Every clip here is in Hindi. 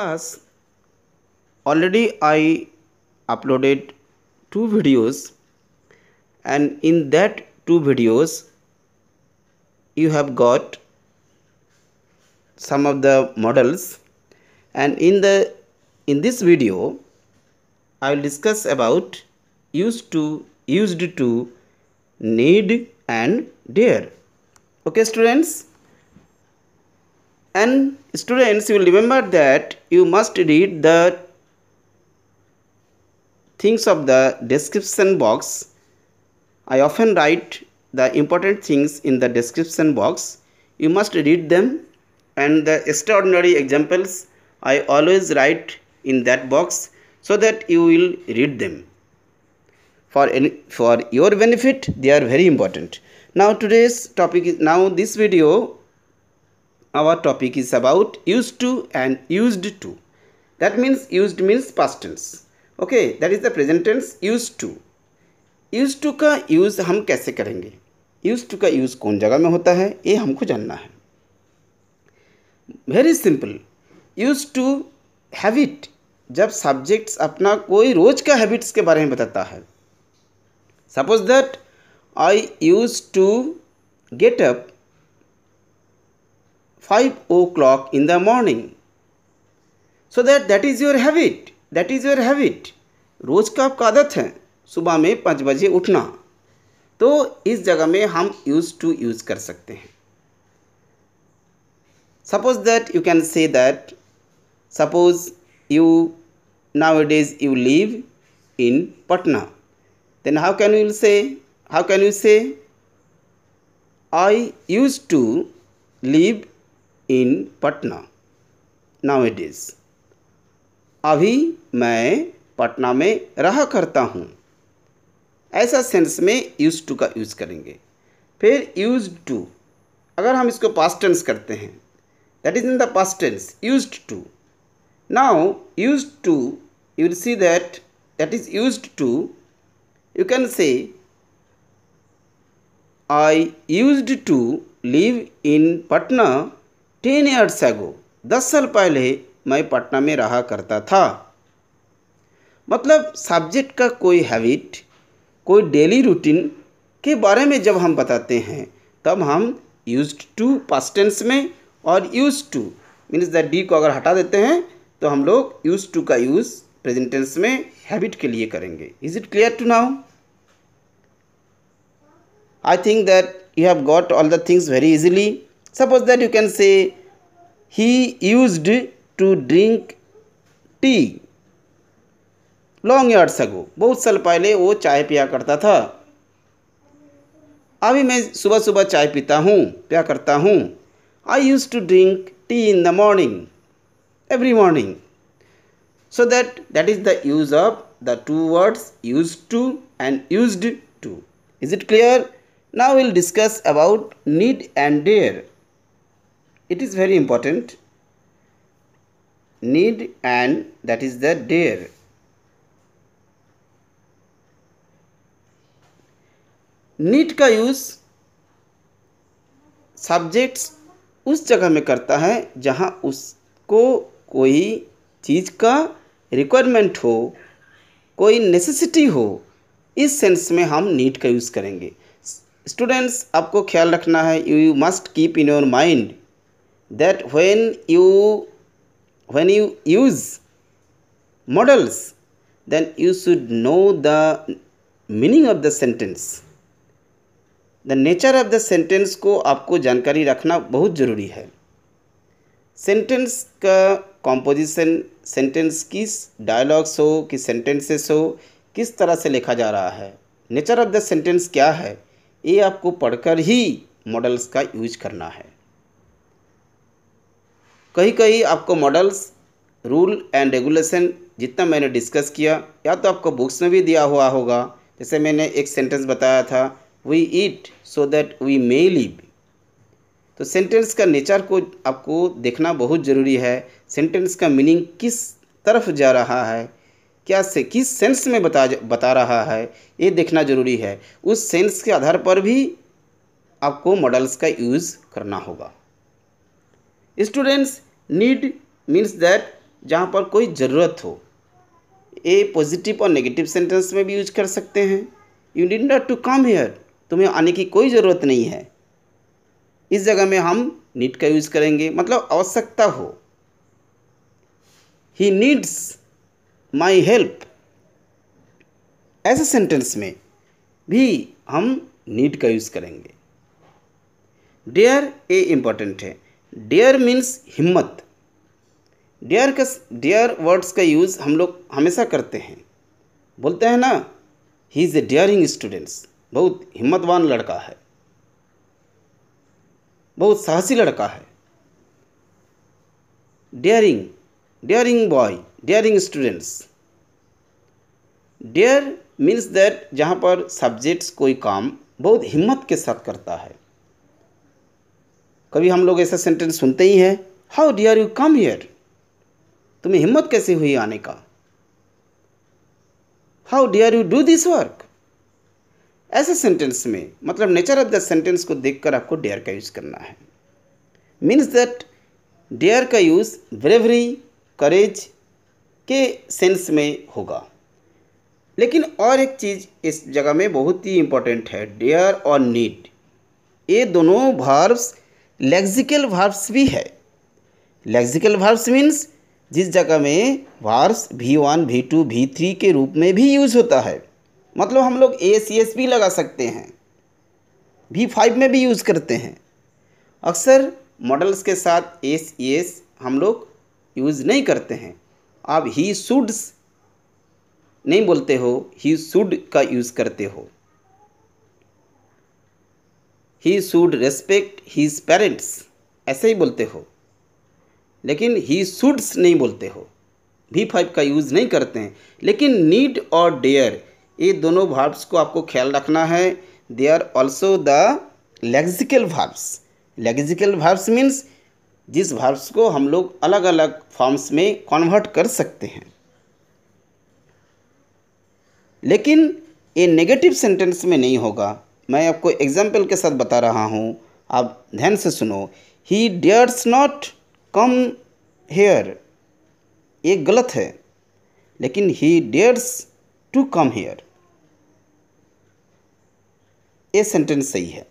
class, already I uploaded 2 videos, and in that 2 videos you have got some of the models, and in this video I will discuss about used to, need and dare. Okay students, and students, you will remember that you must read the things of the description box. I often write the important things in the description box. You must read them, and the extraordinary examples I always write in that box so that you will read them. For your benefit, they are very important. Now today's topic is, this video, our topic is about used to and used to. That means used means past tense. Okay, that is the present tense used to. Use to का यूज़ हम कैसे करेंगे, यूज टू का यूज़ कौन जगह में होता है, ये हमको जानना है. Very simple. Use to habit, जब सब्जेक्ट्स अपना कोई रोज का हैबिट्स के बारे में बताता है. Suppose that I use to get up 5 o'clock in the morning. So that is your habit. That is your habit. रोज का आपका आदत है सुबह में 5 बजे उठना. तो इस जगह में हम यूज टू यूज कर सकते हैं. Suppose that you can say that, suppose you nowadays you live in Patna, then how can you say I used to live in Patna nowadays. अभी मैं पटना में रहा करता हूँ. ऐसा सेंस में यूज टू का यूज़ करेंगे. फिर यूज टू, अगर हम इसको पास्ट टेंस करते हैं, that is in the past tense used to. Now used to, you will see that is used to. You can say I used to live in Patna 10 years ago. 10 साल पहले मैं पटना में रहा करता था. मतलब सब्जेक्ट का कोई हैबिट, कोई डेली रूटीन के बारे में जब हम बताते हैं तब हम यूज्ड टू पास्ट टेंस में, और use to means the D को अगर हटा देते हैं तो हम लोग यूज टू का यूज़ प्रेजेंट टेंस में हैबिट के लिए करेंगे. Is it clear to now? I think that you have got all the things very easily. Suppose that you can say he used to drink tea long years ago. बहुत साल पहले वो चाय पिया करता था. अभी मैं सुबह सुबह चाय पिया करता हूँ. I use to drink tea in the morning, every morning. So that is the use of the 2 words use to and used to. Is it clear? Now will discuss about need and dare. It is very important. Need and that is the dare. Need का यूज़ सब्जेक्ट्स उस जगह में करता है जहाँ उसको कोई चीज़ का रिक्वायरमेंट हो, कोई नेसेसिटी हो. इस सेंस में हम नीड का यूज़ करेंगे. स्टूडेंट्स, आपको ख्याल रखना है, you must keep in your mind that when you use models, then you should know the meaning of the sentence. The nature of the sentence को आपको जानकारी रखना बहुत ज़रूरी है. सेंटेंस का कॉम्पोजिशन, सेंटेंस किस डायलॉग्स हो, किस सेंटेंसेस हो, किस तरह से लिखा जा रहा है, नेचर ऑफ द सेंटेंस क्या है, ये आपको पढ़कर ही मॉडल्स का यूज करना है. कहीं आपको मॉडल्स, रूल एंड रेगुलेशन जितना मैंने डिस्कस किया, या तो आपको बुक्स में भी दिया हुआ होगा. जैसे मैंने एक सेंटेंस बताया था, we eat so that we may live. तो सेंटेंस का नेचर को आपको देखना बहुत ज़रूरी है. सेंटेंस का मीनिंग किस तरफ जा रहा है, किस सेंस में बता रहा है, ये देखना ज़रूरी है. उस सेंस के आधार पर भी आपको मॉडल्स का यूज़ करना होगा. स्टूडेंट्स, नीड मीन्स दैट जहाँ पर कोई ज़रूरत हो। ए पॉजिटिव और नेगेटिव सेंटेंस में भी यूज कर सकते हैं। You need not to come here, तुम्हें आने की कोई ज़रूरत नहीं है। इस जगह में हम नीड का यूज़ करेंगे, मतलब आवश्यकता हो। ही नीड्स माई हेल्प, ऐसे सेंटेंस में भी हम नीड का यूज़ करेंगे। डेयर ए इम्पॉर्टेंट है। डेयर मीन्स हिम्मत। डेयर वर्ड्स का यूज़ हम लोग हमेशा करते हैं। बोलते हैं ना, he is a daring students, बहुत हिम्मतवान लड़का है, बहुत साहसी लड़का है। Daring, daring boy, daring students. Dare means that जहाँ पर सब्जेक्ट्स कोई काम बहुत हिम्मत के साथ करता है। कभी हम लोग ऐसा सेंटेंस सुनते ही हैं, how dare you come here, तुम्हें हिम्मत कैसे हुई आने का। How dare you do this work. ऐसे सेंटेंस में मतलब नेचर ऑफ द सेंटेंस को देखकर आपको डेयर का यूज़ करना है। मीन्स दैट डेयर का यूज़ ब्रेवरी, करेज के सेंस में होगा। लेकिन और एक चीज़ इस जगह में बहुत ही इम्पोर्टेंट है, डेयर और नीड, ये दोनों वर्ब्स लेक्सिकल वर्ब्स भी है। लेक्सिकल वर्ब्स मीन्स जिस जगह में वर्ब्स V1, V2, V3 के रूप में भी यूज़ होता है। मतलब हम लोग AS भी लगा सकते हैं, V5 में भी यूज़ करते हैं। अक्सर मॉडल्स के साथ AS हम लोग यूज़ नहीं करते हैं। आप ही शुड्स नहीं बोलते हो, ही शुड का यूज़ करते हो। He should respect his parents ऐसे ही बोलते हो, लेकिन ही शुड्स नहीं बोलते हो, V5 का यूज़ नहीं करते हैं। लेकिन नीड और डेयर ये दोनों वर्ब्स को आपको ख्याल रखना है। They are also the lexical verbs. Lexical verbs means जिस वर्ब्स को हम लोग अलग अलग फॉर्म्स में कन्वर्ट कर सकते हैं। लेकिन ये नेगेटिव सेंटेंस में नहीं होगा। मैं आपको एग्जाम्पल के साथ बता रहा हूँ, आप ध्यान से सुनो। ही डेयर्स नॉट कम हेयर, ये गलत है, लेकिन ही डेयर्स टू कम हेयर, ये सेंटेंस सही है।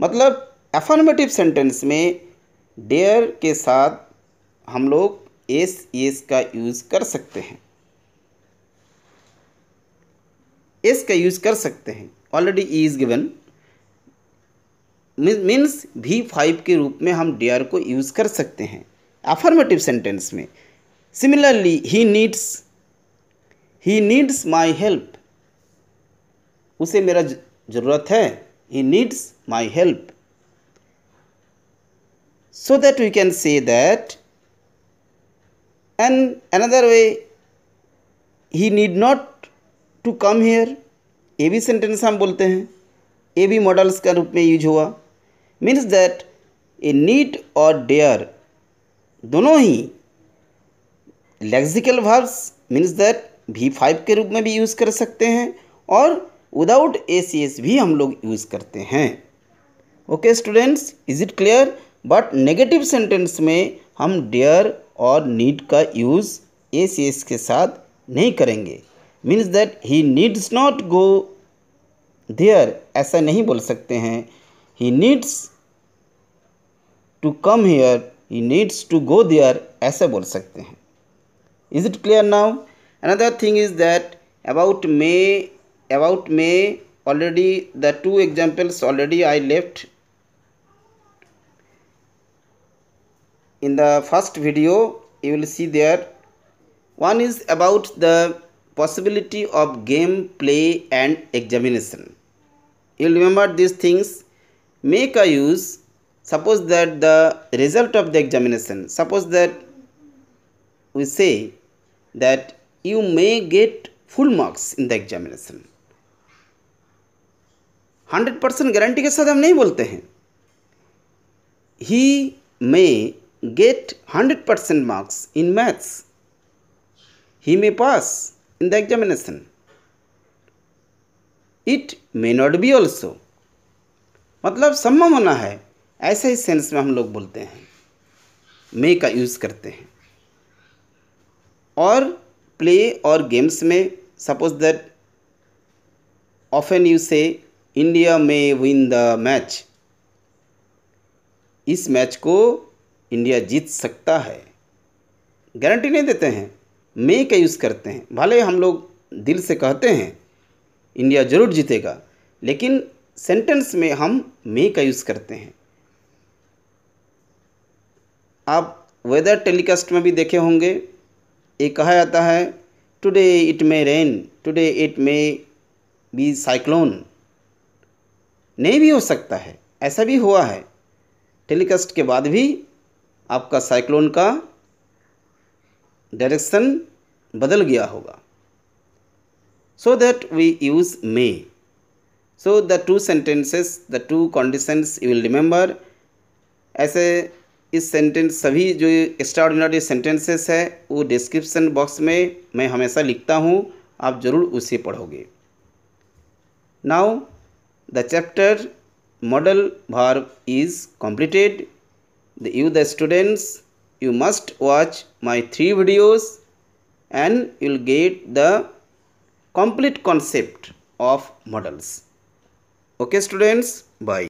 मतलब अफर्मेटिव सेंटेंस में डेयर के साथ हम लोग एस का यूज़ कर सकते हैं, एस का यूज़ कर सकते हैं। Already is given means V5 के रूप में हम डेयर को यूज़ कर सकते हैं अफर्मेटिव सेंटेंस में। Similarly he needs my help, उसे मेरा ज़रूरत है। ही needs my help, so that we can say that, and another way, he need not to come here, ये भी सेंटेंस हम बोलते हैं, ये भी मॉडल्स का रूप में यूज हुआ। मीन्स दैट ए नीड और डेयर दोनों ही lexical verbs, means that V5 के रूप में भी यूज़ कर सकते हैं और विदाउट ACS भी हम लोग यूज़ करते हैं। Okay students, is it clear? But negative sentence में हम डेयर और नीड का यूज़ ACS के साथ नहीं करेंगे। Means that he needs not go there ऐसा नहीं बोल सकते हैं। He needs to come here, he needs to go there ऐसा बोल सकते हैं। Is it clear now? Another thing is that about may already the two examples already I left in the first video. You will see there. One is about the possibility of game play and examination. You will remember these things. Make a use, suppose that the result of the examination, suppose that we say that you may get full marks in the examination. 100% guarantee के साथ हम नहीं बोलते हैं। He may get 100% marks in maths. He may pass in the examination. It may not be also. मतलब संभावना है, ऐसे ही सेंस में हम लोग बोलते हैं, may का यूज़ करते हैं। और प्ले और गेम्स में सपोज दैट ऑफन यू से इंडिया में विन द मैच, इस मैच को इंडिया जीत सकता है, गारंटी नहीं देते हैं, मे का यूज़ करते हैं। भले हम लोग दिल से कहते हैं इंडिया ज़रूर जीतेगा, लेकिन सेंटेंस में हम मे का यूज़ करते हैं। आप वेदर टेलीकास्ट में भी देखे होंगे, ये कहा जाता है today it may rain, today it may be cyclone. नहीं भी हो सकता है, ऐसा भी हुआ है, टेलीकास्ट के बाद भी आपका साइक्लोन का डायरेक्शन बदल गया होगा। So that we use may. So the two sentences, the two conditions you will remember. ऐसे इस सेंटेंस सभी जो एक्स्ट्राऑर्डिनरी सेंटेंसेस है वो डिस्क्रिप्शन बॉक्स में मैं हमेशा लिखता हूँ, आप ज़रूर उसे पढ़ोगे। Now the chapter modal verb is completed. You the students, you must watch my 3 videos and you'll get the complete concept of modals. Okay students, bye.